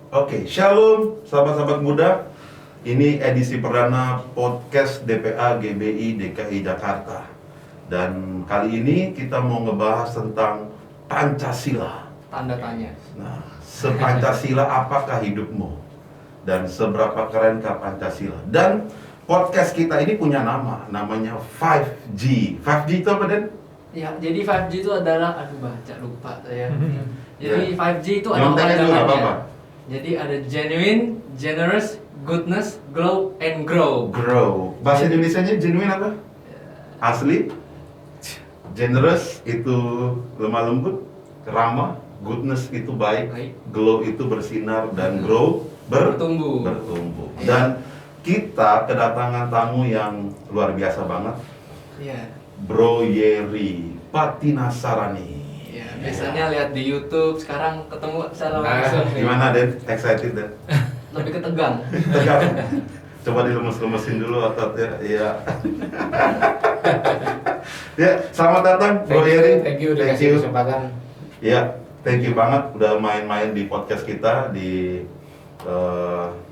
Oke, Shalom sahabat-sahabat muda. Ini edisi perdana podcast DPA GBI DKI Jakarta. Dan kali ini kita mau ngebahas tentang Pancasila. Tanda tanya. Nah, se-Pancasila apakah hidupmu? Dan seberapa kerenkah Pancasila? Dan podcast kita ini punya nama, namanya 5G. 5G itu apa, Den? Ya, jadi 5G itu adalah, lupa saya. Jadi 5G itu ada Nyonteknya juga nggak apa-apa. Jadi ada genuine, generous, goodness, glow, and grow. Grow. Bahasa Indonesianya genuine apa? Asli. Generous itu lemah lembut, ramah. Goodness itu baik. Glow itu bersinar, dan grow bertumbuh. Dan kita kedatangan tamu yang luar biasa banget. Iya. Bro Yeri Patinasarani. Ya, biasanya lihat di YouTube, sekarang ketemu secara langsung. Gimana, Den? Excited, Den? Lebih ketegang. Tegang. Coba dilemes-lemesin dulu ototnya. Iya. Ya, selamat datang Bro Yeri. Thank you udah kasih kesempatan. Iya, thank you banget udah main-main di podcast kita di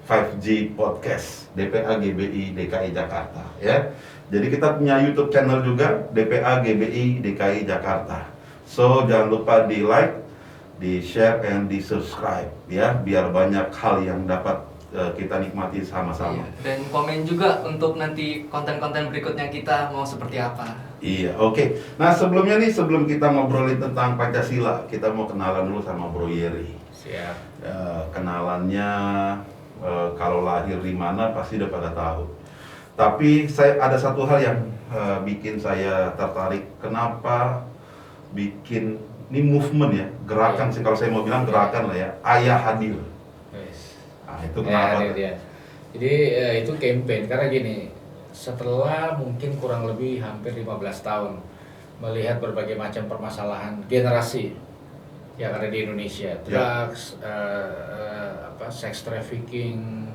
5G Podcast DPA GBI DKI Jakarta, ya. Jadi kita punya YouTube channel juga, DPA GBI DKI Jakarta. So jangan lupa di like, di share, and di subscribe, ya, biar banyak hal yang dapat kita nikmati sama-sama. Iya. Dan komen juga untuk nanti konten-konten berikutnya kita mau seperti apa. Iya, oke. Nah, sebelumnya nih, sebelum kita ngobrolin tentang Pancasila, kita mau kenalan dulu sama Bro Yeri. Siap. Kenalannya kalau lahir di mana pasti udah pada tahu. Tapi saya ada satu hal yang bikin saya tertarik. Kenapa bikin ini movement ya, gerakan sih, kalau saya mau bilang gerakan lah ya, Ayah Hadir. Yes. Nah, itu kenapa? Ya. Jadi itu campaign karena gini, setelah mungkin kurang lebih hampir 15 tahun melihat berbagai macam permasalahan generasi yang ada di Indonesia, drugs, sex trafficking,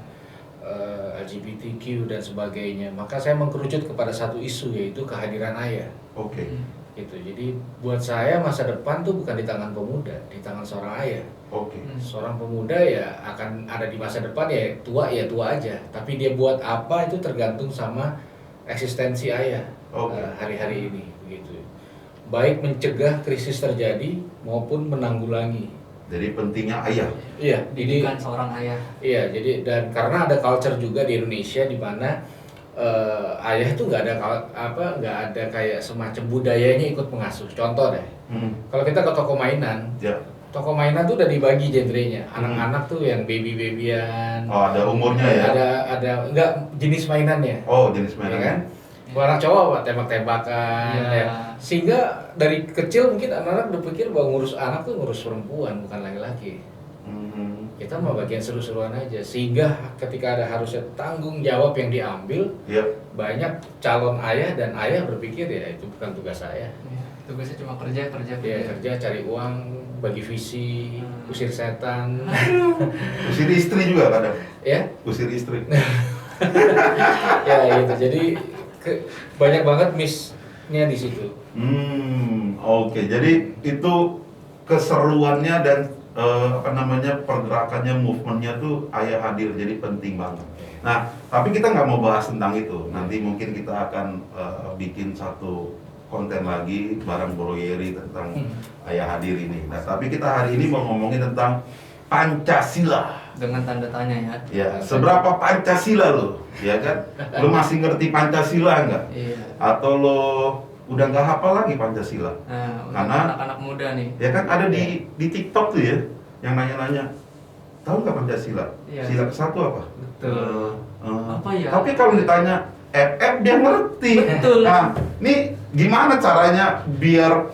LGBTQ dan sebagainya, maka saya mengkerucut kepada satu isu, yaitu kehadiran ayah. Oke. Gitu. Jadi buat saya masa depan tuh bukan di tangan pemuda, di tangan seorang ayah. Oke. Seorang pemuda ya akan ada di masa depan, ya tua aja. Tapi dia buat apa itu tergantung sama eksistensi ayah hari-hari ini, begitu. Baik mencegah krisis terjadi maupun menanggulangi. Jadi pentingnya ayah. Iya, Didikan seorang ayah. Iya, jadi dan karena ada culture juga di Indonesia di mana ayah itu nggak ada kayak semacam budayanya ikut mengasuh. Contoh deh, kalau kita ke toko mainan, toko mainan tuh udah dibagi genrenya. Anak-anak tuh yang baby-babyan. Oh, ada umurnya ya? Ada enggak jenis mainannya. Oh, jenis mainannya. Ya kan? Anak cowok apa tembak-tembakan. Ya. Sehingga dari kecil mungkin anak-anak berpikir bahwa ngurus anak tuh ngurus perempuan, bukan laki-laki. Kita mau bagian seru-seruan aja, sehingga ketika ada harusnya tanggung jawab yang diambil, banyak calon ayah dan ayah berpikir ya itu bukan tugas saya. Tugasnya cuma kerja. Ya, kerja, cari uang, bagi visi, usir setan. Usir istri juga kadang. Ya? Usir istri. Ya gitu. Jadi banyak banget miss-nya di situ. Oke. Jadi itu keseruannya dan pergerakannya, movementnya tuh Ayah Hadir, jadi penting banget. Nah, tapi kita nggak mau bahas tentang itu. Nanti mungkin kita akan bikin satu konten lagi bareng Bro Yeri tentang Ayah Hadir ini. Nah, tapi kita hari ini mau ngomongin tentang Pancasila. Dengan tanda tanya ya. Ya, seberapa Pancasila lo? Ya kan? Lo masih ngerti Pancasila nggak? Iya. Atau lo udah nggak hafal lagi Pancasila? Karena anak-anak muda nih. Ya kan ada di TikTok tuh ya, yang nanya-nanya, tahu nggak Pancasila? Iya. Sila ke-1 apa? Betul. Apa ya? Tapi kalau ditanya FF dia ngerti. Betul. Nah, ini gimana caranya biar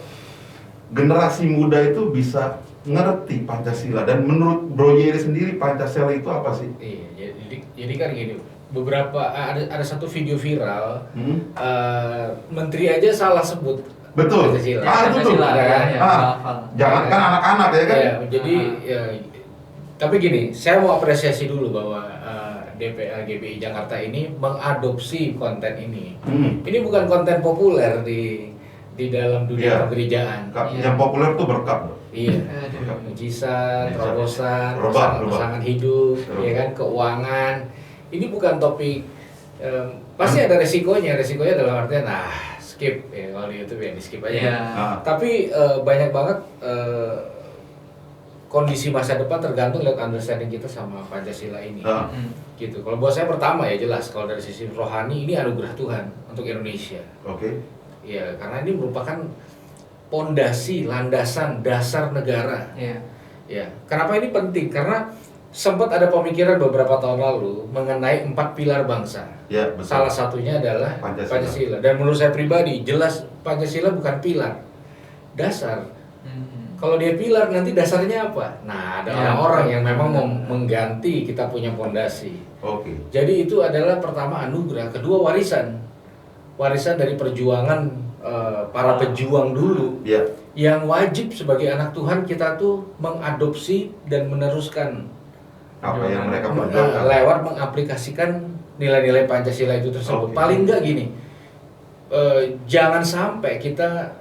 generasi muda itu bisa ngerti Pancasila? Dan menurut Bro Yeri sendiri Pancasila itu apa sih? Iya, jadi kan gini, beberapa ada satu video viral, menteri aja salah sebut. Betul. Pancasila. Itu tuh. Jangan kan anak-anak ya kan? Ya, jadi tapi gini, saya mau apresiasi dulu bahwa DPA GBI Jakarta ini mengadopsi konten ini. Ini bukan konten populer di dalam dunia kegerejaan. Yang populer tuh berkat. Iya. Aduh. Mujizat, terobosan, Rubah. pasangan hidup, ya kan, keuangan. Ini bukan topik pasti ada resikonya. Resikonya dalam artian skip ya, kalau di YouTube ya di skip aja. Iya. Tapi banyak banget kondisi masa depan tergantung lihat understanding kita sama Pancasila ini. Hmm. Gitu. Kalau buat saya pertama ya jelas kalau dari sisi rohani ini anugerah Tuhan untuk Indonesia. Oke. Ya, karena ini merupakan pondasi, landasan, dasar negara. Iya. Ya, kenapa ini penting? Karena sempat ada pemikiran beberapa tahun lalu mengenai 4 pilar bangsa. Ya, betul. Salah satunya adalah Pancasila. Pancasila. Dan menurut saya pribadi, jelas Pancasila bukan pilar, dasar. Hmm. Kalau dia pilar, nanti dasarnya apa? Nah, ada Ya, orang-orang betul. yang memang mau mengganti kita punya pondasi. Oke. Jadi itu adalah pertama anugerah, kedua warisan. Warisan dari perjuangan para pejuang dulu. Ya. Yang wajib sebagai anak Tuhan kita tuh mengadopsi dan meneruskan Apa yang mereka Nah, perjuangkan? lewat mengaplikasikan nilai-nilai Pancasila itu tersebut. Oke. Paling enggak gini, jangan sampai kita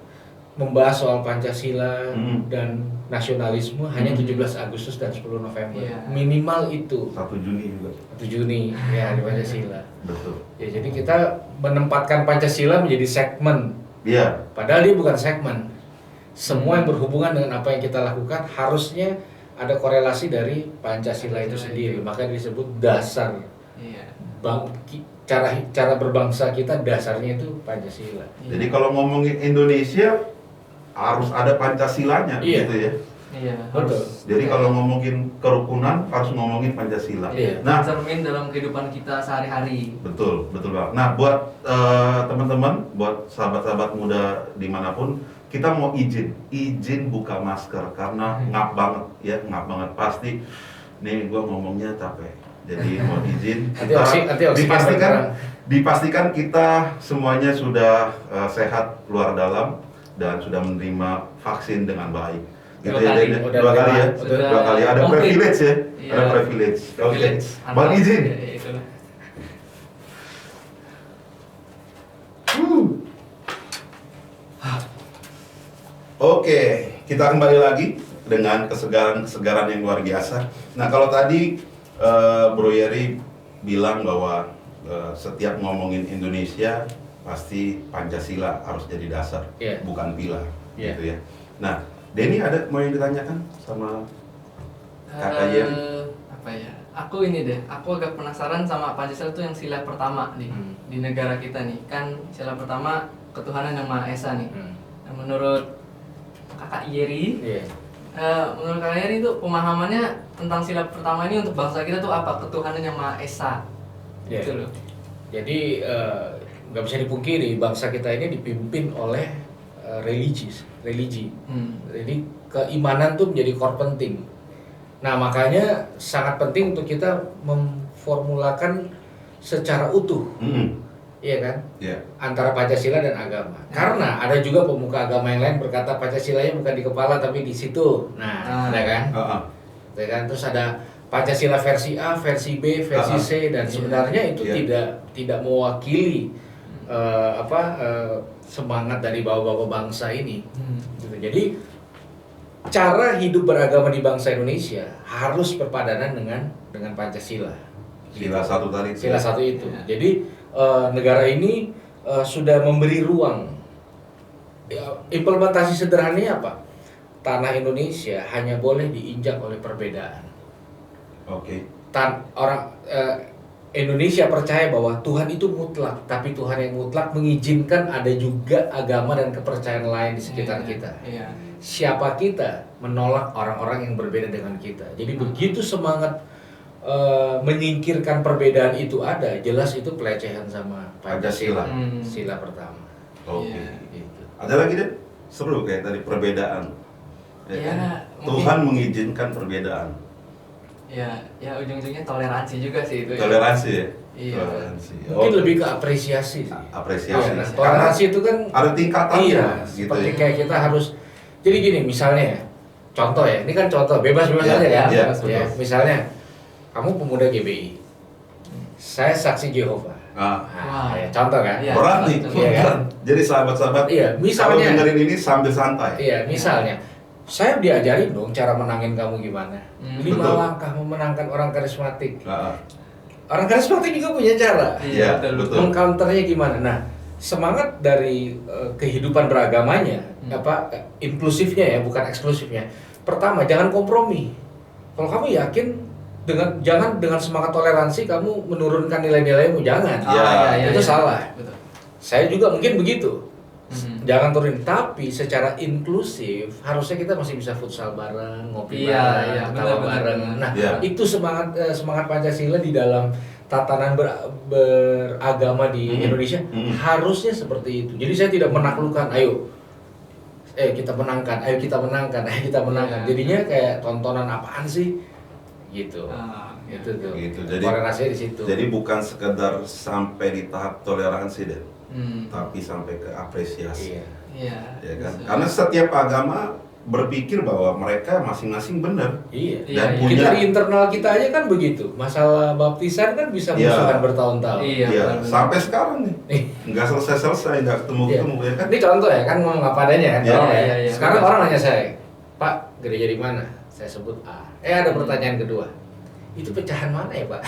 membahas soal Pancasila dan nasionalisme hanya 17 Agustus dan 10 November. Iya. Minimal itu 1 Juni juga. 1 Juni ya di Pancasila. Betul. Ya, jadi kita menempatkan Pancasila menjadi segmen, Iya. padahal dia bukan segmen. Semua yang berhubungan dengan apa yang kita lakukan harusnya ada korelasi dari Pancasila itu sendiri. Maka disebut dasar Iya. cara berbangsa kita, dasarnya itu Pancasila. Jadi kalau ngomongin Indonesia harus ada Pancasilanya Iya. gitu ya. Iya. Betul. Jadi kalau ngomongin kerukunan harus ngomongin Pancasila. Iya. Nah, Cermin dalam kehidupan kita sehari-hari. betul Bang. Nah, buat teman-teman, buat sahabat-sahabat muda dimanapun, kita mau izin buka masker karena ngap banget pasti. Nih gua ngomongnya capek. Jadi mau izin Nanti oksigen dipastikan kita semuanya sudah sehat luar dalam dan sudah menerima vaksin dengan baik. Gitu Dua ya, kali. Den? Udah Dua kali ya. Sudah Dua kali ada komplit. privilege ya. Iya. Ada privilege. Oke. Privilege. Bang izin. Ya, itulah. Oke, kita kembali lagi dengan kesegaran yang luar biasa. Nah, kalau tadi Bro Yeri bilang bahwa setiap ngomongin Indonesia pasti Pancasila harus jadi dasar, Iya. bukan pilar, Iya. gitu ya. Nah, Denny ada mau yang ditanyakan sama Kakak Yeri? Apa ya? Aku ini deh, aku agak penasaran sama Pancasila itu yang sila pertama nih di negara kita nih. Kan sila pertama ketuhanan yang Maha Esa nih. Nah, menurut Kakak Yeri, Iya. menurut Kakak Yeri itu pemahamannya tentang sila pertama ini untuk bangsa kita tuh apa? Ketuhanan yang Maha Esa. Iya. Gitu loh. Jadi nggak bisa dipungkiri bangsa kita ini dipimpin oleh religi. Jadi keimanan tuh menjadi core penting. Nah, makanya sangat penting untuk kita memformulakan secara utuh, iya kan? Iya. Antara Pancasila dan agama. Karena ada juga pemuka agama yang lain berkata Pancasilanya bukan di kepala tapi di situ. Nah, ada kan? Ya kan? Terus ada Pancasila versi A, versi B, versi C, dan sebenarnya itu tidak mewakili semangat dari bapak-bapak bangsa ini. Gitu. Jadi cara hidup beragama di bangsa Indonesia harus berpadanan dengan Pancasila. Sila satu tadi. Sila satu itu. Jadi negara ini sudah memberi ruang. Implementasi sederhananya apa? Tanah Indonesia hanya boleh diinjak oleh perbedaan. Oke. Indonesia percaya bahwa Tuhan itu mutlak, tapi Tuhan yang mutlak mengizinkan ada juga agama dan kepercayaan lain di sekitar kita. Iya. Siapa kita menolak orang-orang yang berbeda dengan kita. Jadi begitu semangat menyingkirkan perbedaan itu ada, jelas itu pelecehan sama Pancasila. Sila pertama. Oke. Iya. Gitu. Ada lagi deh? Seru kayak tadi perbedaan. Iya, kan? mungkin- Tuhan mengizinkan perbedaan. Ya ujung-ujungnya toleransi juga sih itu. Toleransi ya? Iya. Toleransi. Mungkin Oke. lebih ke apresiasi sih. Apresiasi. Iya, Karena toleransi itu kan ada tingkatannya iya, gitu seperti ya. kayak kita harus. Jadi gini, misalnya ya, contoh ya, ini kan contoh bebas-bebas Iya, aja kan. iya, Ya, betul. misalnya kamu pemuda GBI, saya saksi Jehovah. Nah, Wah. Ya, contoh kan? Iya. berat nih, Iya, kan? berat. Jadi sahabat-sahabat, Iya, kalau misalnya. dengerin ini sambil santai. Iya, misalnya saya diajarin dong cara menangin kamu gimana. 5 Betul. langkah memenangkan orang karismatik. Ah, Orang karismatik juga punya cara. Iya, betul. Mengcounternya gimana? Nah, semangat dari kehidupan beragamanya, inklusifnya ya, bukan eksklusifnya. Pertama, jangan kompromi. Kalau kamu yakin jangan dengan semangat toleransi kamu menurunkan nilai-nilaimu, jangan. Itu salah. Betul. Saya juga mungkin begitu. Mhm. Jangan turunin, tapi secara inklusif harusnya kita masih bisa futsal bareng, ngopi Iya, bareng, iya, ketawa benar, bareng. benar. Nah, Iya. itu semangat Pancasila di dalam tatanan beragama di Indonesia harusnya seperti itu. Jadi saya tidak menaklukkan, ayo kita menangkan, ayo kita menangkan. Iya. Jadinya kayak tontonan apaan sih? Gitu. Iya. Itu tuh. Gitu. Jadi- Korelasinya di situ. Jadi bukan sekedar sampai di tahap toleransi deh, Hmm. tapi sampai ke apresiasi. Iya. Iya. Ya kan? bisa. Karena setiap agama berpikir bahwa mereka masing-masing benar. Iya. Iya, Dan iya. punya Kita di internal kita aja kan begitu. Masalah baptisan kan bisa Iya. musuhan bertahun-tahun. Iya, ya, benar-benar. sampai sekarang nih Nih, nggak selesai, nggak ketemu-ketemu ya kan? ini contoh ya kan ngomong apa adanya kan. Iya, Orang ya. iya, iya. Sekarang Betul. orang nanya saya, Pak, gereja di mana? Saya sebut A. Ada pertanyaan kedua. Itu pecahan mana ya, Pak?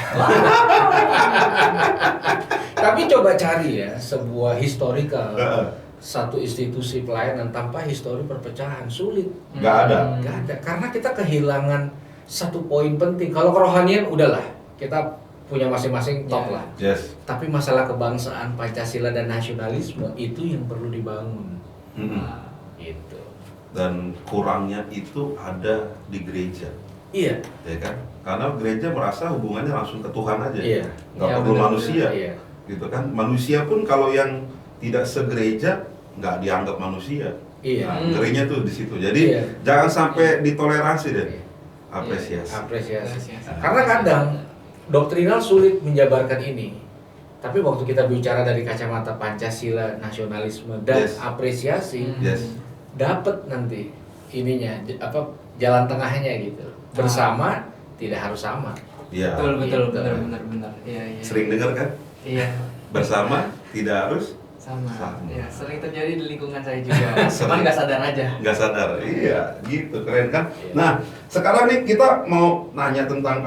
Tapi coba cari ya sebuah historical satu institusi pelayanan tanpa histori perpecahan sulit. Nggak ada. Nggak ada, karena kita kehilangan satu poin penting. Kalau kerohanian udahlah, kita punya masing-masing top Iya. lah. Yes. Tapi masalah kebangsaan, Pancasila dan nasionalisme itu yang perlu dibangun. Mm-mm. Nah, Gitu. Dan kurangnya itu ada di gereja, Iya. ya kan? Karena gereja merasa hubungannya langsung ke Tuhan aja, Iya. nggak Iya, perlu benar, manusia, Iya. gitu kan? Manusia pun kalau yang tidak segereja nggak dianggap manusia. Iya. Nah, ngerinya tuh di situ. Jadi Iya. jangan sampai ditoleransi deh, Iya. apresiasi. Apresiasi. Apresiasi. Karena kadang doktrinal sulit menjabarkan ini. Tapi waktu kita bicara dari kacamata Pancasila, nasionalisme dan Yes. apresiasi, Yes. dapat nanti ininya jalan tengahnya gitu. Bersama tidak harus sama. Iya. betul, betul, Gitu. benar. Iya, iya. Sering dengar kan? Iya. Bersama tidak harus Sama. Sama. Ya, sering terjadi di lingkungan saya juga. Cuman nggak sadar aja. nggak sadar. Iya, gitu keren kan? Nah, sekarang nih kita mau nanya tentang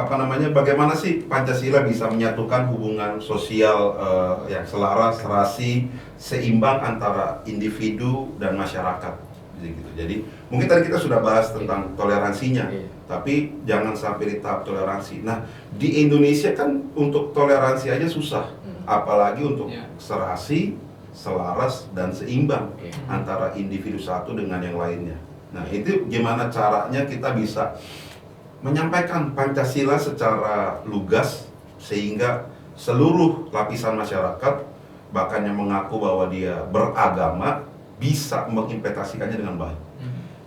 bagaimana sih Pancasila bisa menyatukan hubungan sosial yang selaras, serasi, seimbang antara individu dan masyarakat. Gitu. Jadi mungkin tadi kita sudah bahas tentang toleransinya, Iya. tapi jangan sampai di tahap toleransi. Nah, di Indonesia kan untuk toleransi aja susah, apalagi untuk Iya. serasi, selaras, dan seimbang Iya. antara individu satu dengan yang lainnya. Nah, itu gimana caranya kita bisa menyampaikan Pancasila secara lugas sehingga seluruh lapisan masyarakat, bahkan yang mengaku bahwa dia beragama, bisa mengimplementasikannya dengan baik.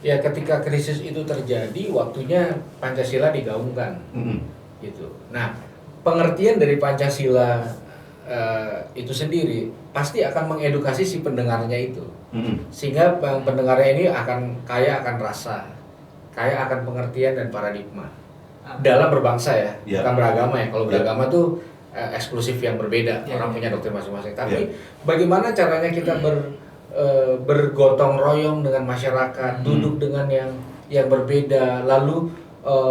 Ya, ketika krisis itu terjadi, waktunya Pancasila digaungkan. Mm-mm. Gitu. Nah, pengertian dari Pancasila itu sendiri pasti akan mengedukasi si pendengarnya itu, Mm-mm. sehingga pendengarnya ini akan kaya akan rasa, kaya akan pengertian dan paradigma dalam berbangsa ya, Ya. bukan beragama ya. Kalau Ya. beragama tuh eksklusif yang berbeda, Ya, orang ya. punya doktrin masing-masing. Tapi Ya. bagaimana caranya kita bergotong royong dengan masyarakat, duduk dengan yang berbeda, lalu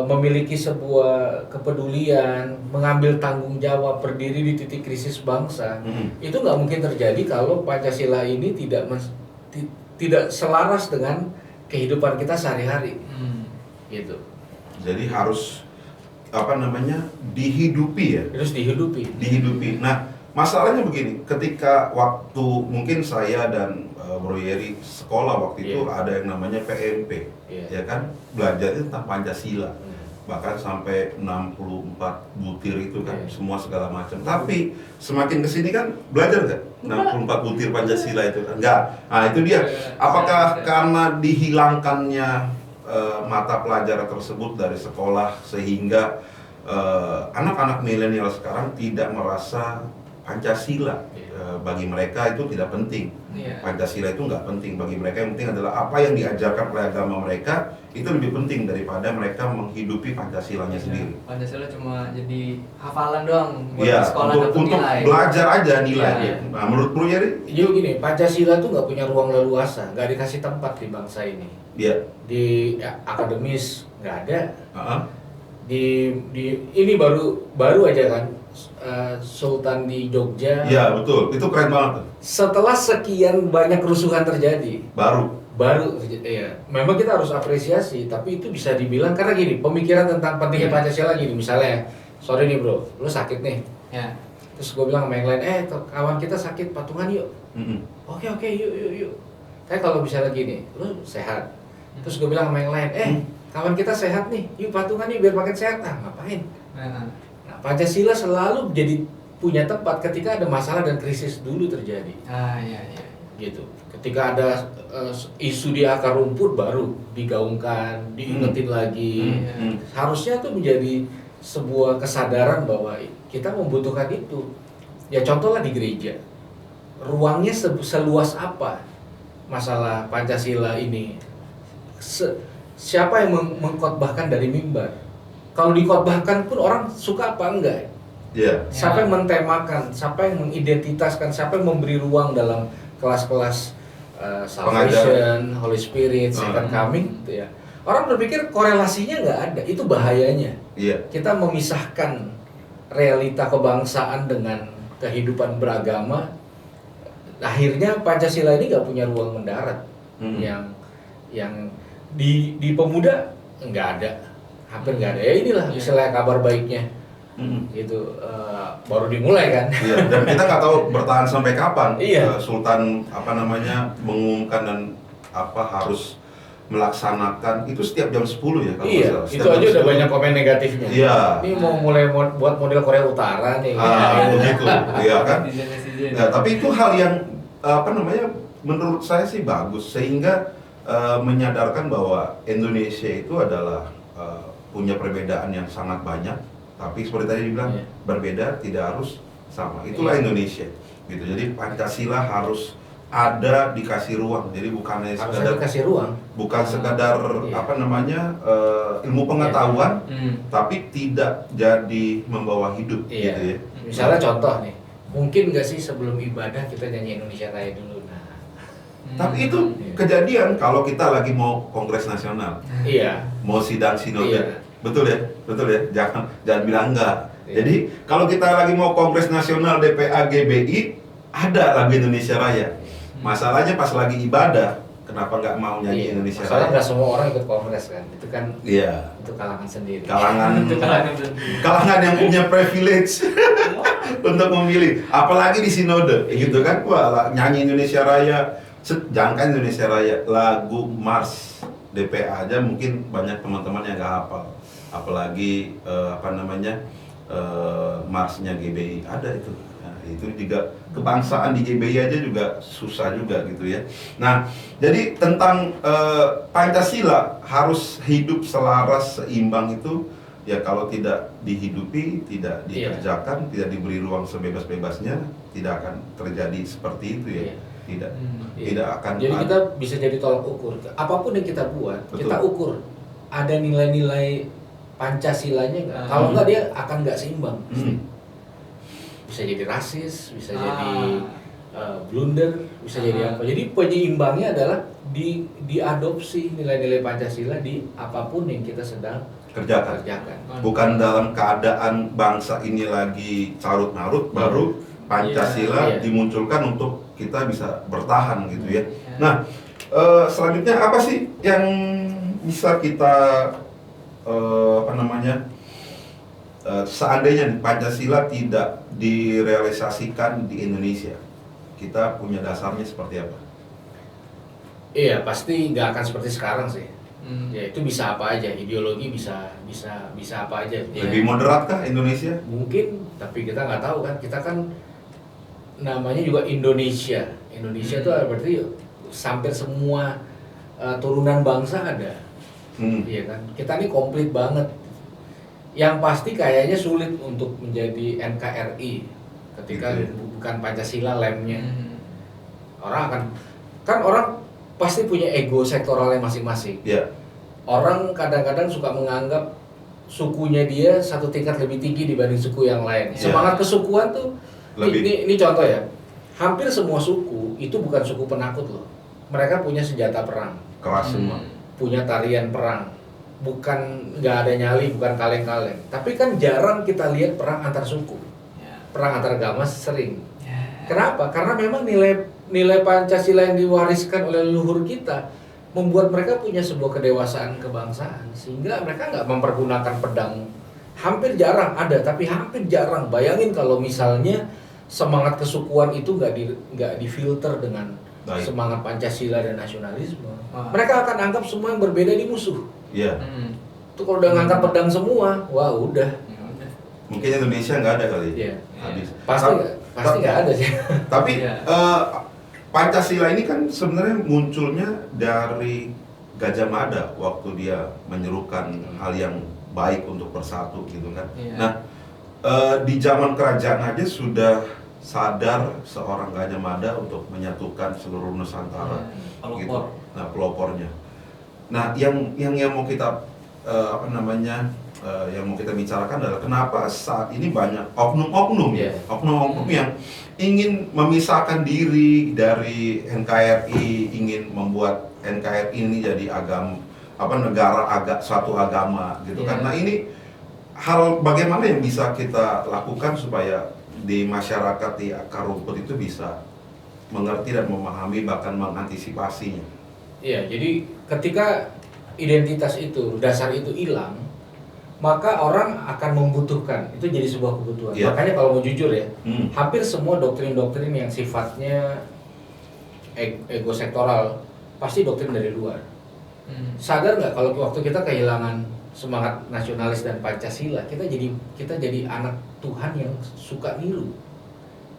memiliki sebuah kepedulian, mengambil tanggung jawab, berdiri di titik krisis bangsa. Itu nggak mungkin terjadi kalau Pancasila ini tidak selaras dengan kehidupan kita sehari-hari. Gitu. Jadi harus dihidupi ya. Terus Dihidupi. Nah, masalahnya begini, ketika waktu mungkin saya dan Bro Yeri sekolah waktu itu Iya. ada yang namanya PMP, Iya. ya kan, belajarnya tentang Pancasila, bahkan sampai 64 butir itu kan, semua segala macam. Tapi semakin kesini kan belajar nggak 64 butir Pancasila itu kan? Nggak. Nah itu dia. Apakah karena dihilangkannya mata pelajaran tersebut dari sekolah sehingga anak-anak milenial sekarang tidak merasa Pancasila bagi mereka itu tidak penting. Iya. Pancasila itu nggak penting bagi mereka. Yang penting adalah apa yang diajarkan oleh agama mereka itu lebih penting daripada mereka menghidupi Pancasilanya sendiri. Pancasila cuma jadi hafalan doang buat Iya, di sekolah untuk dapet nilai. belajar aja nilai. Iya. Nah, menurut Bro Yeri? Jadi gini, Pancasila tuh nggak punya ruang leluasa, nggak dikasih tempat di bangsa ini. Iya. Di akademis nggak ada. Uh-huh. Di ini baru aja kan Sultan di Jogja. Iya, betul. Itu keren banget tuh. Setelah sekian banyak kerusuhan terjadi, baru ya memang kita harus apresiasi, tapi itu bisa dibilang karena gini, pemikiran tentang pentingnya Pancasila gini, misalnya sorry nih bro, lu sakit nih Ya. terus gue bilang sama yang lain, kawan kita sakit, patungan yuk. Mm-mm. Oke yuk. Tapi kalau misalnya gini, lu sehat, terus gue bilang sama yang lain, kawan kita sehat nih, yuk patungan nih biar makin sehat. Ngapain? Nah, Nah, Pancasila selalu jadi punya tempat ketika ada masalah dan krisis dulu terjadi. iya. Gitu. Ketika ada isu di akar rumput baru digaungkan, diingetin lagi. Hmm. Harusnya tuh menjadi sebuah kesadaran bahwa kita membutuhkan itu. Ya contohlah di gereja, ruangnya seluas apa masalah Pancasila ini? Siapa yang mengkhotbahkan dari mimbar? Kalau dikhotbahkan pun orang suka apa enggak? Iya. Siapa yang mentemakan, siapa yang mengidentitaskan, siapa yang memberi ruang dalam kelas-kelas salvation, Holy Spirit, second coming, gitu ya. Orang berpikir korelasinya nggak ada, itu bahayanya. Iya. Kita memisahkan realita kebangsaan dengan kehidupan beragama. Akhirnya Pancasila ini nggak punya ruang mendarat. Yang di pemuda nggak ada, hampir nggak ada. Ya inilah misalnya kabar baiknya. Itu baru dimulai kan. Iya, dan kita nggak tahu bertahan sampai kapan. Iya. Sultan mengumumkan dan harus melaksanakan itu setiap jam 10 ya kalau nggak salah. Itu Setiap aja jam udah 10. banyak komen negatifnya. Iya. Ini mau mulai buat model Korea Utara nih. Begitu, iya kan? Netizen. Ya, tapi itu hal yang menurut saya sih bagus sehingga menyadarkan bahwa Indonesia itu adalah punya perbedaan yang sangat banyak, tapi seperti tadi dibilang berbeda tidak harus sama. Itulah Indonesia, gitu. Jadi Pancasila harus ada, dikasih ruang. Jadi bukannya sekadar dikasih ruang, bukan sekadar ilmu pengetahuan, tapi tidak jadi membawa hidup, gitu ya. Misalnya contoh nih, mungkin nggak sih sebelum ibadah kita nyanyi Indonesia Raya dulu? Nah, Tapi itu kejadian kalau kita lagi mau kongres nasional, mau sidang sinode. Betul ya, jangan bilang enggak. Jadi kalau kita lagi mau kongres nasional DPA GBI, ada lagu Indonesia Raya. Masalahnya pas lagi ibadah, kenapa nggak mau nyanyi Indonesia Raya? Nggak Raya? semua orang ikut kongres kan, itu kan itu kalangan sendiri. Kalangan yang punya privilege untuk memilih, apalagi di sinode, gitu kan? Wah, nyanyi Indonesia Raya, jangankan Indonesia Raya, lagu Mars DPA aja mungkin banyak teman-teman yang nggak hafal. Apalagi Marsnya GBI ada itu. Nah, itu juga kebangsaan di GBI aja juga susah juga gitu ya. Nah, jadi tentang Pancasila harus hidup selaras seimbang itu ya, kalau tidak dihidupi, tidak dikerjakan, tidak diberi ruang sebebas-bebasnya, tidak akan terjadi seperti itu ya. Tidak akan. Jadi kita bisa jadi tolak ukur. Apapun yang kita buat, kita ukur. Ada nilai-nilai Pancasilanya nggak? Kalau nggak dia akan nggak seimbang. Bisa jadi rasis, bisa jadi blunder, bisa jadi apa. Jadi penyeimbangnya adalah diadopsi nilai-nilai Pancasila di apapun yang kita sedang kerjakan. Bukan dalam keadaan bangsa ini lagi carut-marut, baru Pancasila dimunculkan untuk kita bisa bertahan gitu ya. Nah, selanjutnya apa sih yang bisa kita seandainya Pancasila tidak direalisasikan di Indonesia, kita punya dasarnya seperti apa? Iya, pasti nggak akan seperti sekarang sih. Ya itu bisa apa aja, ideologi bisa apa aja. Lebih moderat kah Indonesia? Mungkin, tapi kita nggak tahu kan. Kita kan namanya juga Indonesia. Indonesia itu berarti hampir semua turunan bangsa ada. Iya kan, kita ini komplit banget. Yang pasti kayaknya sulit untuk menjadi NKRI ketika Gitu ya. bukan Pancasila lemnya. Orang pasti punya ego sektoralnya masing-masing. Ya. Orang kadang-kadang suka menganggap sukunya dia satu tingkat lebih tinggi dibanding suku yang lain. Ya. Semangat kesukuan tuh Lebih. ini contoh ya. Hampir semua suku itu bukan suku penakut loh. Mereka punya senjata perang, Keras semua. punya tarian perang. Bukan nggak ada nyali, bukan kaleng-kaleng. Tapi kan jarang kita lihat perang antar suku. Ya. Perang antar agama sering. Ya. Kenapa? Karena memang nilai Pancasila yang diwariskan oleh leluhur kita membuat mereka punya sebuah kedewasaan kebangsaan, sehingga mereka nggak mempergunakan pedang. Hampir jarang ada, tapi hampir jarang. Bayangin kalau misalnya semangat kesukuan itu nggak difilter dengan Baik. semangat Pancasila dan nasionalisme. Wah. Mereka akan anggap semua yang berbeda di musuh. Iya. Tuh kalau udah ngangkat pedang semua, wah udah. Ya udah. Mungkin Indonesia nggak ada kali. Iya. Habis. Pasti nggak ada sih. Tapi Iya. Pancasila ini kan sebenarnya munculnya dari Gajah Mada waktu dia menyerukan hal yang baik untuk bersatu gitu kan. Iya. Nah, di zaman kerajaan aja sudah sadar seorang Gajah Mada untuk menyatukan seluruh Nusantara. Pelopor. Gitu. Nah, pelopornya. Nah, yang mau kita yang mau kita bicarakan adalah kenapa saat ini banyak oknum-oknum ya, Iya. oknum-oknum yang ingin memisahkan diri dari NKRI, ingin membuat NKRI ini jadi suatu agama gitu kan. Iya. Nah, ini hal bagaimana yang bisa kita lakukan supaya di masyarakat di akar rumput itu bisa mengerti dan memahami bahkan mengantisipasinya. Iya, jadi ketika identitas itu, dasar itu hilang, maka orang akan membutuhkan, itu jadi sebuah kebutuhan. Iya. Makanya kalau mau jujur ya, Hmm. hampir semua doktrin-doktrin yang sifatnya ego sektoral pasti doktrin dari luar. Sadar nggak kalau waktu kita kehilangan semangat nasionalis dan Pancasila, kita jadi anak Tuhan yang suka niru.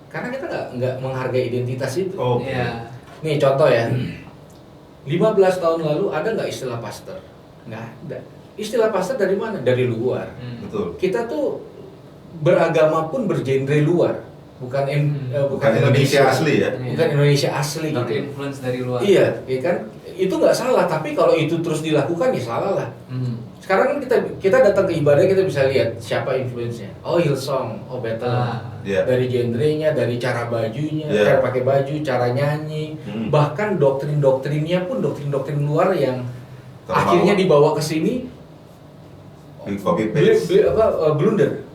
Karena kita nggak menghargai identitas itu. Oh, Iya. Nih contoh ya, 15 tahun lalu ada nggak istilah pastor? Nggak ada. Istilah pastor dari mana? Dari luar. betul. Kita tuh beragama pun bergenre luar, bukan Bukan Indonesia asli ya. bukan Indonesia asli Tapi gitu. influence dari luar. Iya, ya kan? Itu nggak salah, tapi kalau itu terus dilakukan ya salah lah. Sekarang kan kita datang ke ibadah, kita bisa lihat siapa influence-nya. Oh, Hillsong, oh Battle. Iya. Dari genrenya, dari cara bajunya, Iya. cara pakai baju, cara nyanyi, bahkan doktrin-doktrinnya pun doktrin-doktrin luar yang Terbawa. akhirnya dibawa ke sini Di copy paste. blunder.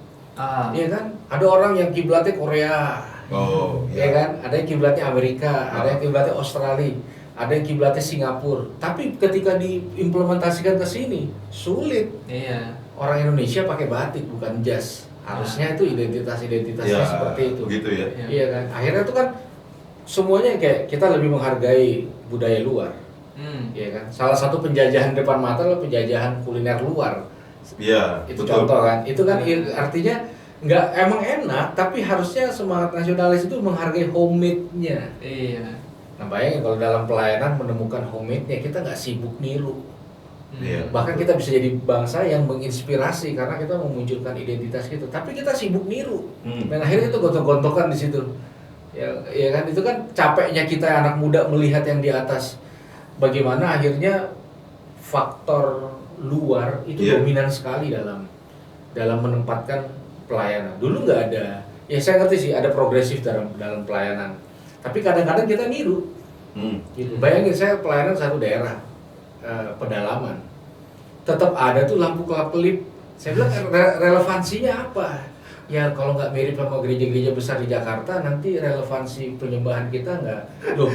Iya kan? Ada orang yang kiblatnya Korea. Oh, Ya kan? Ada yang kiblatnya Amerika, ada Ah. yang kiblatnya Australia, ada yang kiblatnya Singapura. Tapi ketika diimplementasikan ke sini, sulit. Iya. Orang Indonesia pakai batik bukan jas. Harusnya itu identitas-identitasnya Ya, seperti itu. gitu ya. Iya kan? Akhirnya itu kan semuanya kayak kita lebih menghargai budaya luar. Iya kan? Salah satu penjajahan depan mata adalah penjajahan kuliner luar. Iya, Itu betul. contoh kan? Itu kan artinya nggak emang enak, tapi harusnya semangat nasionalis itu menghargai homemade-nya. Iya. Nah bayangin kalau dalam pelayanan menemukan homemade-nya, kita nggak sibuk niru. Iya. Bahkan kita bisa jadi bangsa yang menginspirasi karena kita memunculkan identitas kita. Tapi kita sibuk niru. Dan akhirnya itu gontok-gontokan di situ. Ya kan, itu kan capeknya kita anak muda melihat yang di atas. Bagaimana akhirnya faktor luar itu Iya. dominan sekali dalam menempatkan pelayanan. Dulu nggak ada. Ya saya ngerti sih ada progresif dalam pelayanan. Tapi kadang-kadang kita niru. Gitu. Bayangin saya pelayanan satu daerah pedalaman, tetap ada tuh lampu kelap-kelip. Saya bilang relevansinya apa? Ya kalau nggak mirip sama gereja-gereja besar di Jakarta, nanti relevansi penyembahan kita nggak. Loh,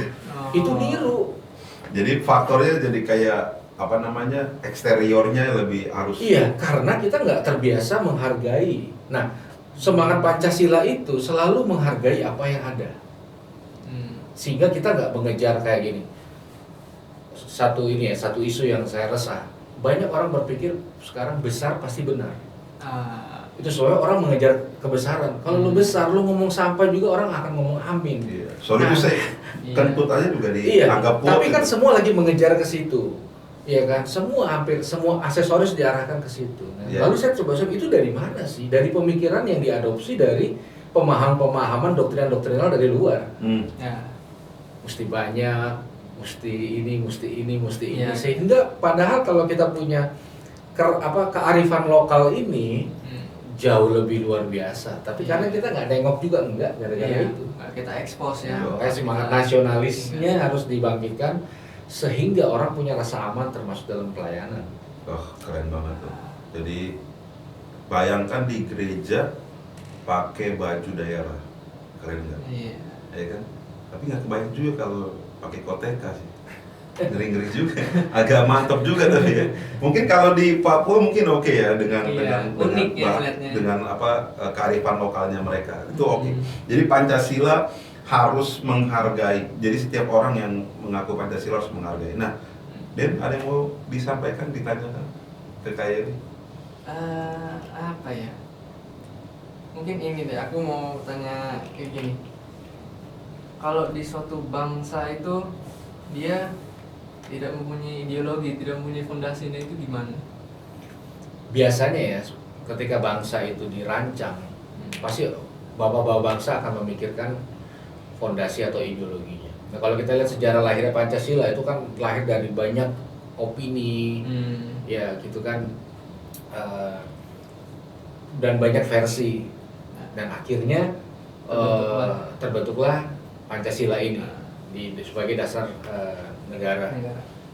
itu niru. Jadi faktornya jadi kayak eksteriornya lebih harus. Iya, karena kita nggak terbiasa menghargai. Nah, semangat Pancasila itu selalu menghargai apa yang ada. Sehingga kita nggak mengejar kayak gini. Satu isu yang saya resah. Banyak orang berpikir sekarang besar pasti benar. Itu soalnya orang mengejar kebesaran. Kalau lu besar, lu ngomong sampah juga orang akan ngomong amin. Iya. Soalnya itu saya kentut aja juga Iya, dianggap tapi kan semua lagi mengejar ke situ. Iya kan? Hampir semua aksesoris diarahkan ke situ. Nah, Iya. lalu saya coba itu dari mana sih? Dari pemikiran yang diadopsi dari pemahaman doktrinal dari luar. Ya. Mesti banyak, mesti ini, Iya. sehingga padahal kalau kita punya kearifan lokal ini jauh lebih luar biasa. Tapi karena kita nggak nengok juga gara-gara Iya. itu. Kita expose ya. Makanya semangat nasionalisnya harus dibangkitkan sehingga orang punya rasa aman termasuk dalam pelayanan. Oh, keren banget tuh. Jadi bayangkan di gereja pakai baju daerah, keren nggak? Iya. Ya kan? Tapi nggak kebayang juga kalau pakai koteka sih. Ngeri-ngeri juga, agak mantap juga tapi ya. Mungkin kalau di Papua mungkin oke ya dengan Iya, unik ya lihatnya. dengan kearifan lokalnya mereka itu oke. Jadi Pancasila harus menghargai. Jadi setiap orang yang mengaku Pancasila harus menghargai. Nah, Den, ada yang mau disampaikan, ditanyakan ke Kak ini? Apa ya? Mungkin ini deh, aku mau tanya kayak gini. Kalau di suatu bangsa itu dia tidak mempunyai ideologi, tidak mempunyai fondasinya, itu gimana? Biasanya ya, ketika bangsa itu dirancang, pasti bapak-bapak bangsa akan memikirkan fondasi atau ideologinya. Nah, kalau kita lihat sejarah lahirnya Pancasila itu kan lahir dari banyak opini, ya gitu kan, dan banyak versi, dan akhirnya terbentuklah Pancasila ini sebagai dasar negara.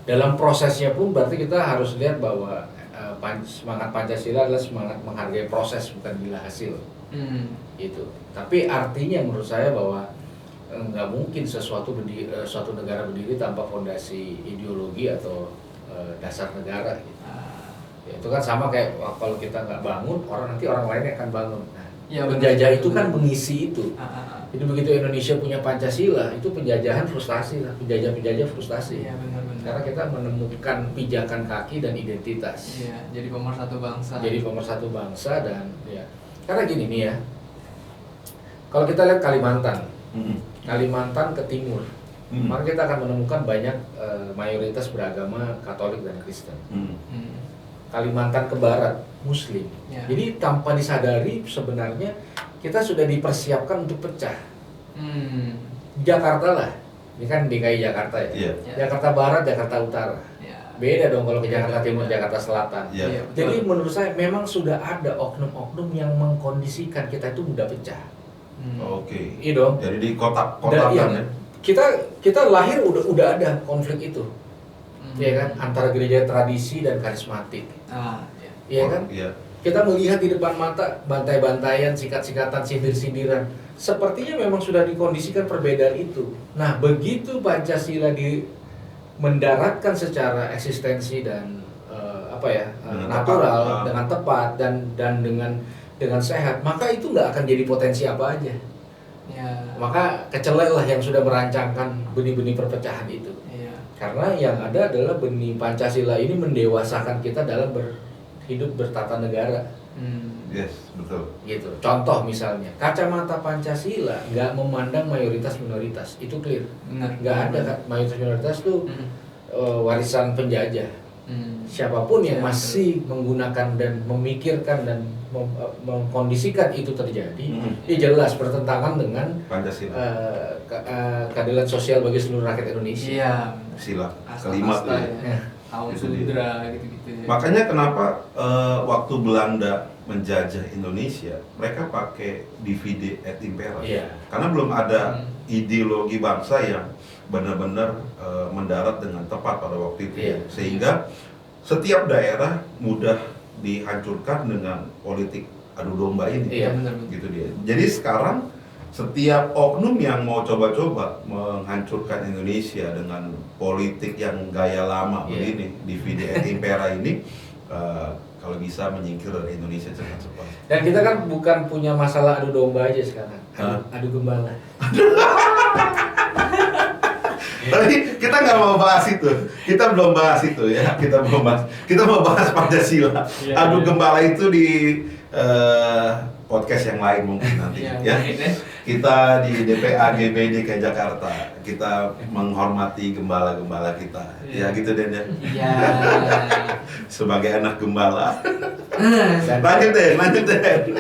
Dalam prosesnya pun berarti kita harus lihat bahwa semangat Pancasila adalah semangat menghargai proses bukan bila hasil. Gitu. Tapi artinya menurut saya bahwa nggak mungkin suatu negara berdiri tanpa fondasi ideologi atau dasar negara. Gitu. Ya, itu kan sama kayak kalau kita nggak bangun, nanti orang lain yang akan bangun. Nah, Ya, penjajah benar. itu kan mengisi itu. Jadi begitu Indonesia punya Pancasila, itu penjajahan frustasi lah, penjajah frustasi. Iya, benar-benar. Karena kita menemukan pijakan kaki dan identitas. Iya, jadi pemersatu bangsa. Jadi pemersatu bangsa dan ya. Karena gini nih ya. Kalau kita lihat Kalimantan ke timur, maka kita akan menemukan banyak mayoritas beragama Katolik dan Kristen. Kalimantan ke barat, Muslim. Ya. Jadi tanpa disadari sebenarnya kita sudah dipersiapkan untuk pecah. Jakarta lah, ini kan DKI Jakarta ya. Iya. Jakarta Barat, Jakarta Utara. Ya. Beda dong kalau ke Jakarta Beda. Timur, Jakarta Selatan. Iya. Iya, Jadi betul. menurut saya memang sudah ada oknum-oknum yang mengkondisikan kita itu mudah pecah. Oke. Iya dong. Jadi di Dan kotak-kotakan iya, ya. kita lahir udah ada konflik itu, ya kan, antara gereja tradisi dan karismatik, iya kan? Iya. Kita melihat di depan mata bantai-bantaian, sikat-sikatan, sindir-sindiran. Sepertinya memang sudah dikondisikan perbedaan itu. Nah, begitu Pancasila mendaratkan secara eksistensi dan Dengan natural, tepat. dengan tepat dan dengan sehat, maka itu nggak akan jadi potensi apa aja. Ya. Maka kecelek lah yang sudah merancangkan benih-benih perpecahan itu. Iya. Karena yang ada adalah benih Pancasila ini mendewasakan kita dalam hidup bertata negara. Yes, betul. Gitu. Contoh misalnya, kacamata Pancasila nggak memandang mayoritas minoritas, itu clear. Benar. Nggak ada mayoritas minoritas tuh warisan penjajah. Siapapun yang masih menggunakan dan memikirkan dan mengkondisikan itu terjadi, ya jelas bertentangan dengan Pancasila. keadilan sosial bagi seluruh rakyat Indonesia. Iya. Sila Asta kelima tuh. ya. Kaum Itu dia. Sudra gitu-gitu ya. Makanya kenapa waktu Belanda menjajah Indonesia, mereka pakai divide et impera. Iya. Karena belum ada ideologi bangsa yang benar-benar mendarat dengan tepat pada waktu itu. Iya. Sehingga setiap daerah mudah dihancurkan dengan politik adu domba ini. Iya, benar-benar. Gitu dia. Jadi sekarang setiap oknum yang mau coba-coba menghancurkan Indonesia dengan politik yang gaya lama begini, divide et impera ini, kalau bisa menyingkir dari Indonesia cepat-cepat. Dan kita kan bukan punya masalah adu domba aja sekarang, adu gembala. Tadi kita nggak mau bahas itu, kita belum bahas itu ya, kita mau bahas Pancasila. Iya, Adu iya. gembala itu di podcast yang lain mungkin nanti Iya, ya. mungkin ya. Kita di DPA GBD ke Jakarta, kita menghormati gembala-gembala kita, ya Iya. gitu Den ya. Iya. Sebagai anak gembala. Dan Lanjut Den.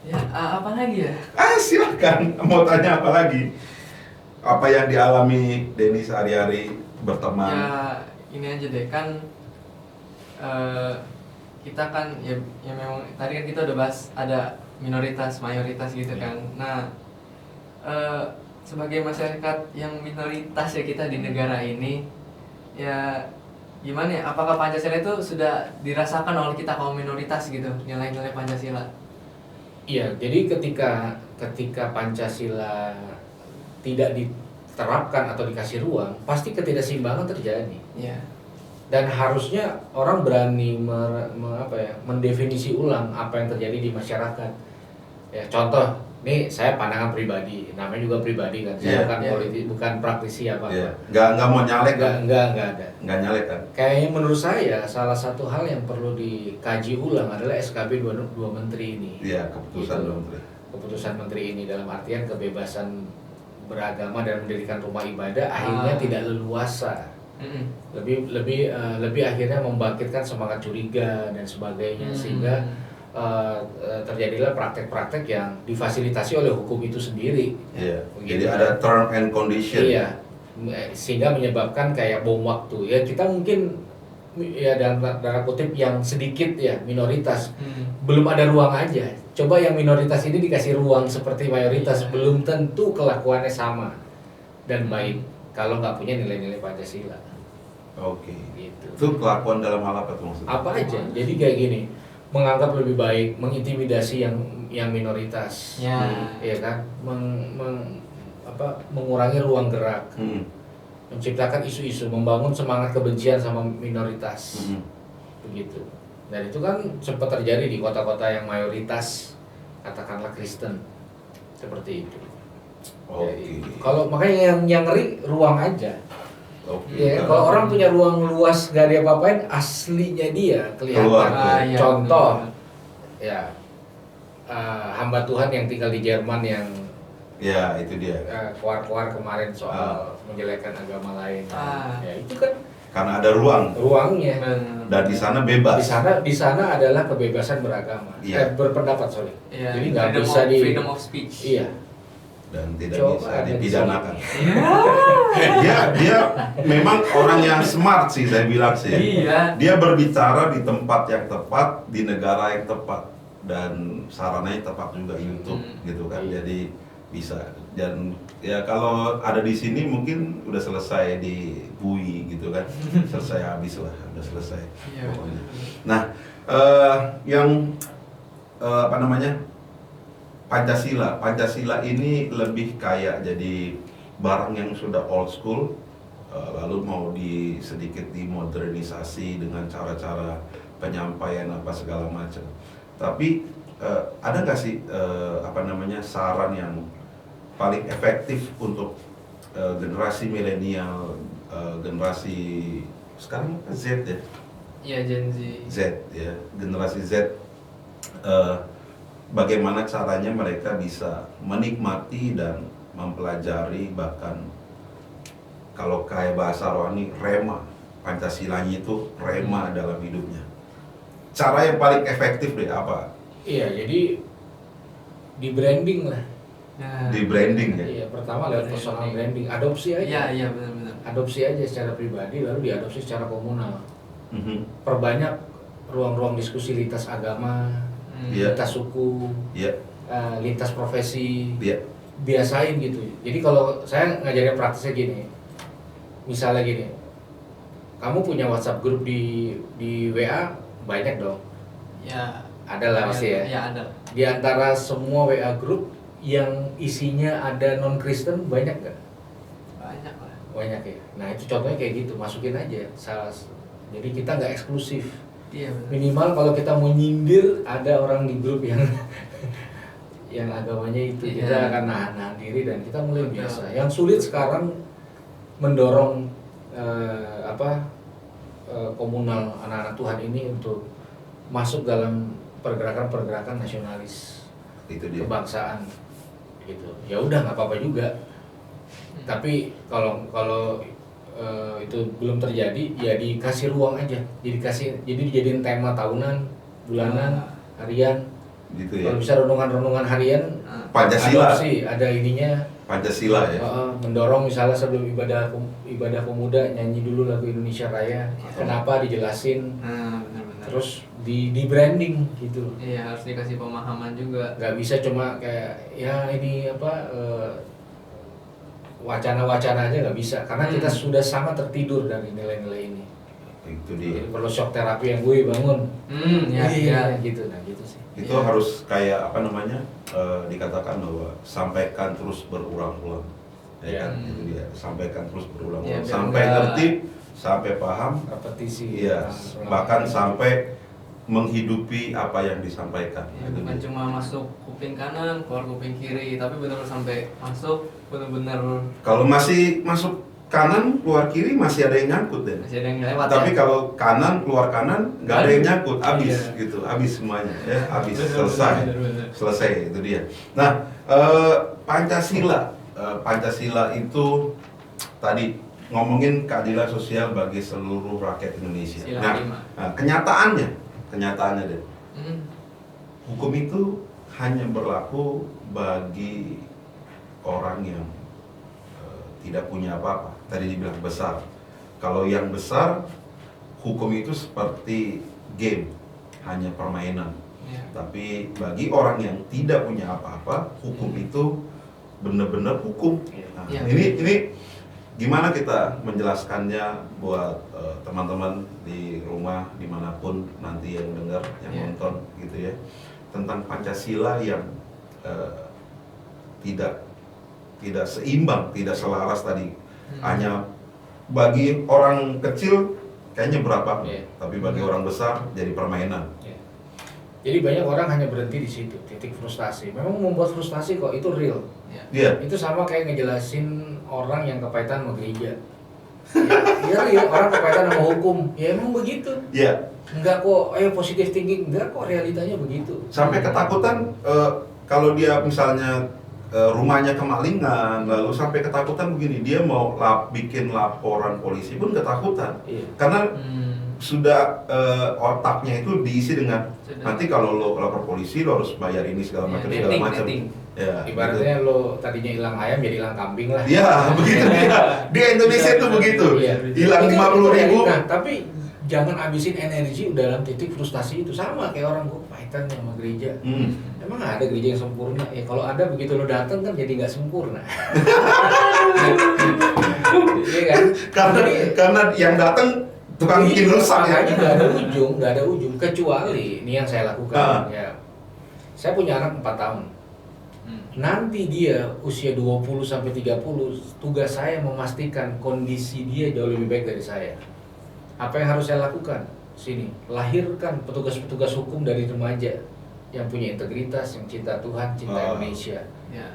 Ya, Apa lagi ya? Silakan, mau tanya apa lagi? Apa yang dialami Denny sehari-hari berteman? Ya ini aja deh kan, kita kan ya memang tadi kan kita udah bahas ada minoritas mayoritas gitu kan. Nah sebagai masyarakat yang minoritas ya kita di negara ini, ya gimana ya, apakah Pancasila itu sudah dirasakan oleh kita kaum minoritas gitu, nilai-nilai Pancasila? Iya, jadi ketika Pancasila tidak diterapkan atau dikasih ruang, pasti ketidakseimbangan terjadi. Iya. Dan harusnya orang berani mendefinisi ulang apa yang terjadi di masyarakat. Ya, contoh, nih saya pandangan pribadi, namanya juga pribadi kan, saya bukan politik, bukan praktisi apa. Nggak mau nyalek kan? Nggak ada. Nggak nyalek kan? Kayaknya menurut saya salah satu hal yang perlu dikaji ulang adalah SKB dua menteri ini. Iya, keputusan Gitu. dua menteri. Keputusan menteri ini dalam artian kebebasan beragama dan mendirikan rumah ibadah akhirnya tidak leluasa. Lebih akhirnya membangkitkan semangat curiga dan sebagainya, sehingga terjadilah praktek-praktek yang difasilitasi oleh hukum itu sendiri. Iya. Begitu. Jadi ada term and condition. Iya, sehingga menyebabkan kayak bom waktu. Ya kita mungkin ya dalam tanda kutip yang sedikit ya minoritas, belum ada ruang aja. Coba yang minoritas ini dikasih ruang seperti mayoritas, belum tentu kelakuannya sama dan baik kalau nggak punya nilai-nilai Pancasila. Oke. Gitu. Itu kelakuan dalam hal apa tuh maksudnya? Apa aja? Jadi kayak gini, menganggap lebih baik, mengintimidasi yang minoritas, ya kan, mengurangi ruang gerak, menciptakan isu-isu, membangun semangat kebencian sama minoritas, begitu. Dan itu kan sempat terjadi di kota-kota yang mayoritas, katakanlah Kristen, seperti itu. Oke. Kalau makanya yang ngeri ruang aja. Ya, kalau orang punya ruang luas gak dia apa-apain, aslinya dia kelihatan. Contoh, ya hamba Tuhan yang tinggal di Jerman yang ya itu dia. keluar kemarin soal menjelekkan agama lain. Ya itu kan karena ada ruangnya. Dan di sana bebas. Di sana adalah kebebasan beragama, berpendapat Jadi nggak bisa freedom of speech. Iya. Dan tidak bisa dipidanakan. Dia memang orang yang smart sih, saya bilang sih. Iya. Dia berbicara di tempat yang tepat, di negara yang tepat, dan sarananya tepat juga, YouTube gitu kan. Jadi bisa. Dan ya kalau ada di sini mungkin udah selesai di UI gitu kan. Selesai habis lah, udah selesai. Pokoknya. Nah, yang apa namanya? Pancasila ini lebih kayak jadi barang yang sudah old school, lalu mau sedikit dimodernisasi dengan cara-cara penyampaian apa segala macam. Tapi ada nggak sih saran yang paling efektif untuk generasi milenial, generasi sekarang Z ya? Iya, Gen Z. Z ya, generasi Z. Bagaimana caranya mereka bisa menikmati dan mempelajari, bahkan kalau kayak bahasa rohani, rema, Pancasilanya itu rema dalam hidupnya. Cara yang paling efektif deh apa? Iya, jadi di branding lah. Di branding ya? Iya, pertama lewat personal branding, adopsi aja. Iya benar-benar. Adopsi aja secara pribadi, lalu diadopsi secara komunal. Perbanyak ruang-ruang diskusi lintas agama, lintas suku, lintas profesi, biasain gitu. Jadi kalau saya ngajarin praktisnya gini, misalnya gini, kamu punya WhatsApp grup di WA banyak dong? Ya. Ada lah pasti ya. Ya ada. Di antara semua WA grup yang isinya ada non Kristen banyak nggak? Banyak lah. Banyak ya. Nah itu contohnya kayak gitu, masukin aja. Jadi kita nggak eksklusif. Iya benar. Minimal kalau kita mau nyindir ada orang di grup yang yang agamanya itu, kita akan nahan diri dan kita mulai biasa. Yang sulit sekarang mendorong komunal anak-anak Tuhan ini untuk masuk dalam pergerakan-pergerakan nasionalis, itu dia. Kebangsaan gitu. Ya udah nggak apa-apa juga. Tapi kalau itu belum terjadi, ya dikasih ruang aja. Jadi dijadiin tema tahunan, bulanan, harian. gitu ya. Kalau bisa renungan-renungan harian, Pancasila. adopsi, ada ininya. Pancasila ya. Mendorong misalnya sebelum ibadah pemuda nyanyi dulu lagu Indonesia Raya. Kenapa dijelasin. Benar-benar. Terus di branding gitu. Iya, harus dikasih pemahaman juga. Nggak bisa cuma kayak ya ini wacana-wacana aja nggak bisa karena kita sudah sangat tertidur dari nilai-nilai ini. Itu dia. Jadi perlu shock terapi yang gue bangun. Ya. Gitu, nah gitu sih. Itu harus kayak apa namanya dikatakan bahwa sampaikan terus berulang-ulang, ya kan? Itu dia, sampaikan terus berulang-ulang sampai ngerti, sampai paham, repetisi. iya, bahkan sampai menghidupi apa yang disampaikan. Ya, bukan cuma masuk kuping kanan, keluar kuping kiri, tapi benar-benar sampai masuk, benar-benar. Kalau masih masuk kanan keluar kiri masih ada yang nyangkut deh. Masih ada yang lewat. Tapi ya? kalau kanan keluar kanan nggak ada yang nyangkut, habis Iya. gitu, habis semuanya ya, habis Bener, selesai, bener. selesai itu dia. Nah Pancasila, Pancasila itu tadi ngomongin keadilan sosial bagi seluruh rakyat Indonesia. Sila Nah, kelima. kenyataannya deh, hukum itu hanya berlaku bagi orang yang tidak punya apa-apa. Tadi dibilang besar. Kalau yang besar, hukum itu seperti game, hanya permainan. Ya. Tapi bagi orang yang tidak punya apa-apa, hukum itu benar-benar hukum. Nah, Ya. ini gimana kita menjelaskannya buat teman-teman di rumah dimanapun nanti yang dengar, yang Ya. nonton gitu ya, tentang Pancasila yang tidak seimbang, tidak selaras tadi. Hanya bagi orang kecil kayaknya berapa, tapi bagi orang besar jadi permainan. Jadi banyak orang hanya berhenti di situ, titik frustasi. Memang membuat frustasi kok, itu real. Iya. Itu sama kayak ngejelasin orang yang kepahitan sama gereja. Iya real, orang kepahitan sama hukum. Ya emang begitu. Iya. Enggak kok, ayo positive thinking. Enggak kok, realitanya begitu. Sampai ketakutan kalau dia misalnya rumahnya kemalingan, lalu sampai ketakutan begini, dia mau bikin laporan polisi pun ketakutan. Iya. Karena sudah otaknya itu diisi dengan nanti kalau lo lapor polisi lo harus bayar ini segala macam segala macam. Ya, ibaratnya lo tadinya hilang ayam jadi hilang kambing lah. Iya, begitu dia. Di Indonesia itu begitu. Hilang 50.000. Nah, tapi jangan habisin energi dalam titik frustasi itu. Sama kayak orang gue kepahitan sama gereja. Emang ada gereja yang sempurna? Ya kalau ada begitu lo datang kan jadi nggak sempurna. Iya kan? Karena yang datang tukang bikin rusak ya. Nggak ada ujung kecuali ini yang saya lakukan. Ya, saya punya anak 4 tahun. Nanti dia usia 20 sampai 30, tugas saya memastikan kondisi dia jauh lebih baik dari saya. Apa yang harus saya lakukan? Sini, lahirkan petugas-petugas hukum dari remaja yang punya integritas, yang cinta Tuhan, cinta Indonesia. Ya.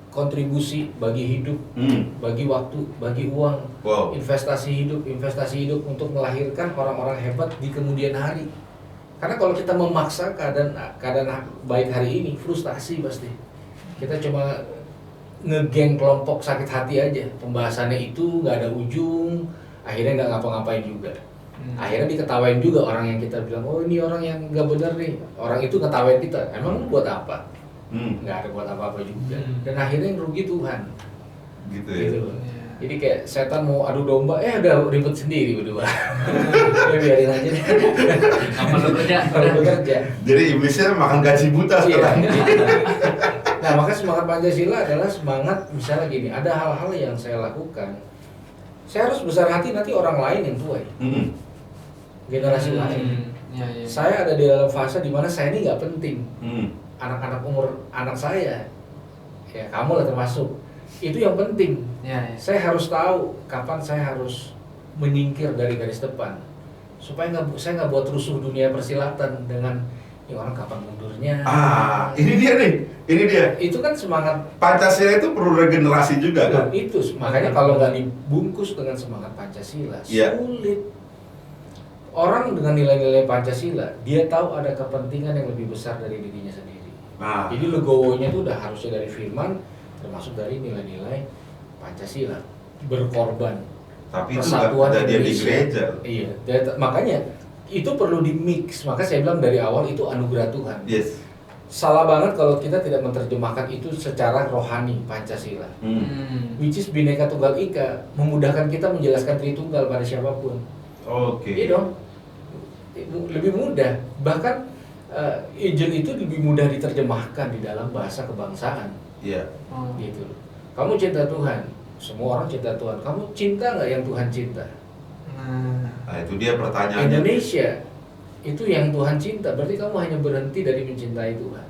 Kontribusi bagi hidup, bagi waktu, bagi uang, investasi hidup untuk melahirkan orang-orang hebat di kemudian hari. Karena kalau kita memaksa keadaan baik hari ini, frustasi pasti. Kita cuma ngegeng kelompok sakit hati aja. Pembahasannya itu nggak ada ujung, akhirnya nggak ngapa-ngapain juga. Akhirnya diketawain juga orang yang kita bilang, oh ini orang yang nggak benar nih. Orang itu ngetawain kita, emang lu buat apa? Nggak ada buat apa-apa juga. Dan akhirnya yang rugi Tuhan. Gitu ya. Gitu. Jadi kayak setan mau adu domba, udah ribet sendiri berdua. Ya biarin aja. Apa kerja? Jadi iblisnya makan gaji buta sekarang. Nah, maka semangat Pancasila adalah semangat misalnya gini, ada hal-hal yang saya lakukan. Saya harus besar hati nanti orang lain yang tuai. Generasi lain. Ya. Saya ada di dalam fase dimana saya ini nggak penting. Anak-anak umur anak saya, ya kamu lah termasuk. Itu yang penting. Ya. Saya harus tahu kapan saya harus menyingkir dari garis depan supaya saya nggak buat rusuh dunia persilatan dengan orang kapan mundurnya. Ini dia nih, ini dia. Itu kan semangat Pancasila itu perlu regenerasi juga kan? Itu makanya kalau nggak dibungkus dengan semangat Pancasila sulit. Orang dengan nilai-nilai Pancasila dia tahu ada kepentingan yang lebih besar dari dirinya sendiri. Jadi legowonya itu udah harusnya dari firman, termasuk dari nilai-nilai Pancasila, berkorban. Tapi itu persatuan nggak dia di Indonesia. gereja. Iya, makanya itu perlu di mix. Maka saya bilang dari awal itu anugerah Tuhan. Yes. salah banget kalau kita tidak menerjemahkan itu secara rohani Pancasila. Which is Bhinneka Tunggal Ika memudahkan kita menjelaskan Tritunggal pada siapapun. Oke. Iya dong, lebih mudah. Bahkan Injil itu lebih mudah diterjemahkan di dalam bahasa kebangsaan. Iya. Gitu. Kamu cinta Tuhan, semua orang cinta Tuhan. Kamu cinta nggak yang Tuhan cinta? Nah itu dia pertanyaannya. Indonesia itu yang Tuhan cinta, berarti kamu hanya berhenti dari mencintai Tuhan.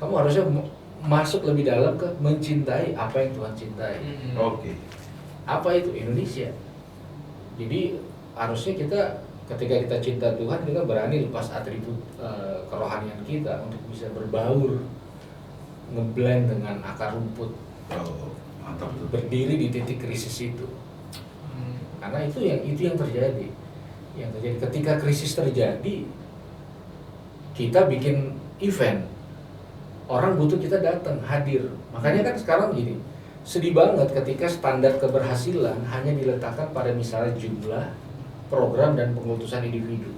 Kamu harusnya masuk lebih dalam ke mencintai apa yang Tuhan cintai. Oke. Apa itu? Indonesia. Jadi harusnya kita ketika kita cinta Tuhan, kita berani lepas atribut kerohanian kita untuk bisa berbaur, ngeblend dengan akar rumput, Mantap tuh. berdiri di titik krisis itu. Karena itu yang terjadi. Yang terjadi ketika krisis terjadi, kita bikin event, orang butuh kita datang, hadir. Makanya kan sekarang gini, sedih banget ketika standar keberhasilan hanya diletakkan pada misalnya jumlah, program, dan pengutusan individu.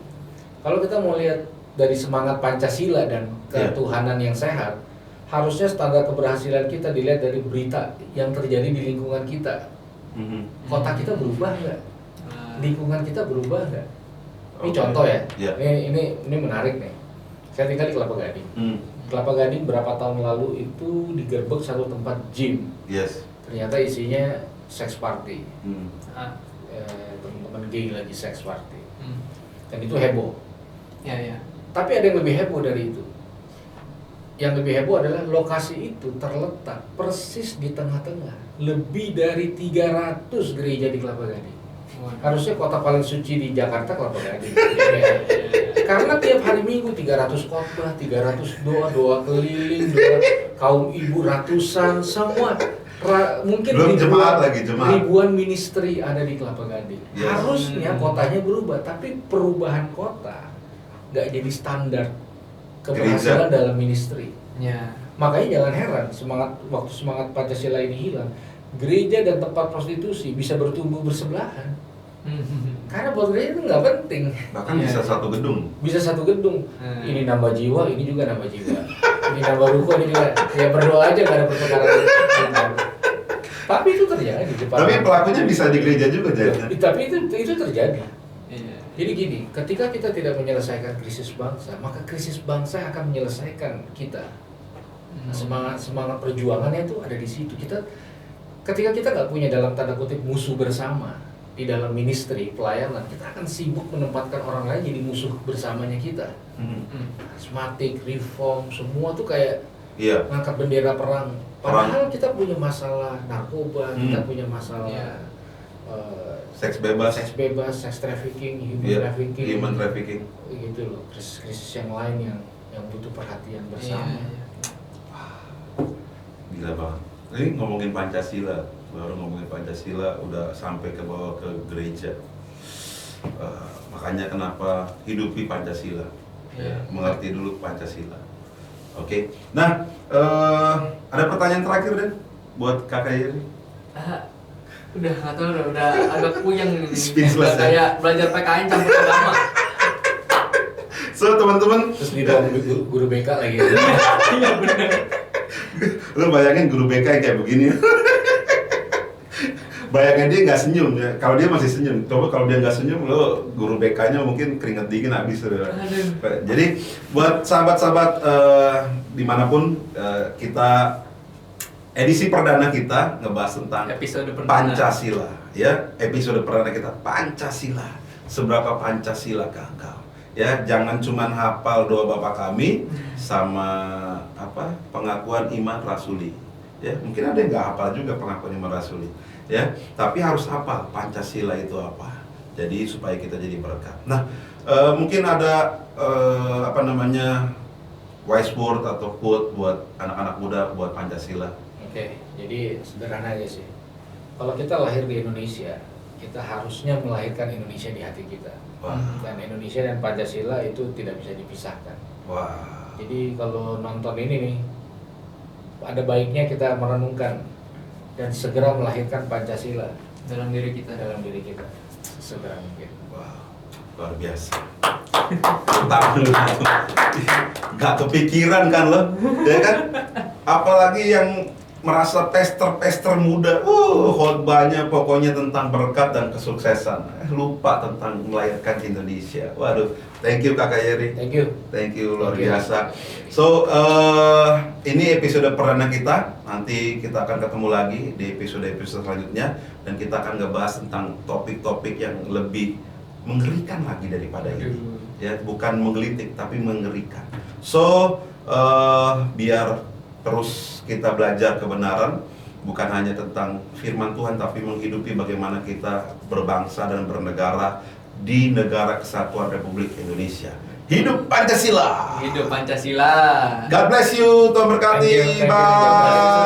Kalau kita mau lihat dari semangat Pancasila dan ketuhanan yang sehat, harusnya standar keberhasilan kita dilihat dari berita yang terjadi di lingkungan kita. Kota kita berubah nggak? Lingkungan kita berubah nggak? Ini contoh ya. Ini menarik nih. Saya tinggal di Kelapa Gading. Kelapa Gading berapa tahun lalu itu digerebek satu tempat gym. Yes. Ternyata isinya sex party. Teman-teman gay lagi sex party. Dan itu heboh. Ya. Tapi ada yang lebih heboh dari itu. Yang lebih heboh adalah lokasi itu terletak persis di tengah-tengah. Lebih dari 300 gereja di Kelapa Gading. Harusnya kota paling suci di Jakarta Kelapa Gading. Karena tiap hari Minggu 300 khotbah, 300 doa keliling, doa kaum ibu ratusan, semua mungkin ribuan ministry ada di Kelapa Gading. Harusnya kotanya berubah, tapi perubahan kota nggak jadi standar keberhasilan dalam ministry. Makanya jangan heran waktu semangat Pancasila ini hilang, gereja dan tempat prostitusi bisa bertumbuh bersebelahan. Karena buat gereja itu nggak penting. Bahkan bisa satu gedung. Bisa satu gedung. Ini nambah jiwa, ini juga nambah jiwa. Ini nambah ruko, ini juga. Ya berdoa aja, nggak ada pertukaran. Tapi itu terjadi. Tapi pelakunya bisa di gereja juga jadi. Tapi itu terjadi. Jadi gini, ketika kita tidak menyelesaikan krisis bangsa, maka krisis bangsa akan menyelesaikan kita. Semangat perjuangannya itu ada di situ. Ketika kita nggak punya dalam tanda kutip musuh bersama di dalam ministry pelayanan, kita akan sibuk menempatkan orang lain jadi musuh bersamanya kita. Karismatik, reform, semua tuh kayak ngangkat bendera perang. Padahal kita punya masalah narkoba, kita punya masalah seks bebas, seks trafficking, human trafficking, gitu loh, krisis yang lain yang butuh perhatian bersama. Gila banget. Ini ngomongin Pancasila, baru ngomongin Pancasila udah sampai ke bawah ke gereja. Makanya kenapa hidupi Pancasila, mengerti dulu Pancasila. Oke. Nah, ada pertanyaan terakhir deh buat Kakak Yeri. Udah nggak tahu, udah agak puyeng nih. Speechless ya? Kayak belajar PKN campur agama. So teman-teman, terus di dalam guru BK lagi. Iya benar. Lo bayangin guru BK yang kayak begini. Bayangin dia nggak senyum ya. Kalau dia masih senyum, coba kalau dia nggak senyum, lo guru BK-nya mungkin keringet dingin habis. Jadi buat sahabat-sahabat dimanapun kita edisi perdana kita ngebahas tentang episode Pancasila, ya. Episode perdana kita Pancasila. Seberapa Pancasila engkau? Ya, jangan cuman hafal doa Bapa kami sama pengakuan iman rasuli. Ya, mungkin ada yang nggak hafal juga pengakuan iman rasuli. Ya, tapi harus hafal Pancasila itu apa. Jadi supaya kita jadi berkat. Nah, mungkin ada wise word atau quote buat anak-anak muda buat Pancasila. Oke, jadi sederhana aja sih. Kalau kita lahir di Indonesia, kita harusnya melahirkan Indonesia di hati kita. Dan Indonesia dan Pancasila itu tidak bisa dipisahkan. Jadi kalau nonton ini nih, ada baiknya kita merenungkan dan segera melahirkan Pancasila dalam diri kita. Segera mungkin. Luar biasa. Mantap. Gak kepikiran kan lo, ya kan? Apalagi yang merasa pester muda, khotbahnya pokoknya tentang berkat dan kesuksesan, lupa tentang melahirkan Indonesia. Waduh, thank you Kakak Yeri. Thank you luar biasa. So, ini episode perdana kita. Nanti kita akan ketemu lagi di episode selanjutnya dan kita akan ngebahas tentang topik-topik yang lebih mengerikan lagi daripada ini. Ya, bukan menggelitik tapi mengerikan. So, biar terus kita belajar kebenaran, bukan hanya tentang firman Tuhan, tapi menghidupi bagaimana kita berbangsa dan bernegara di negara kesatuan Republik Indonesia. Hidup Pancasila! Hidup Pancasila! God bless you, Tuhan berkati, bye!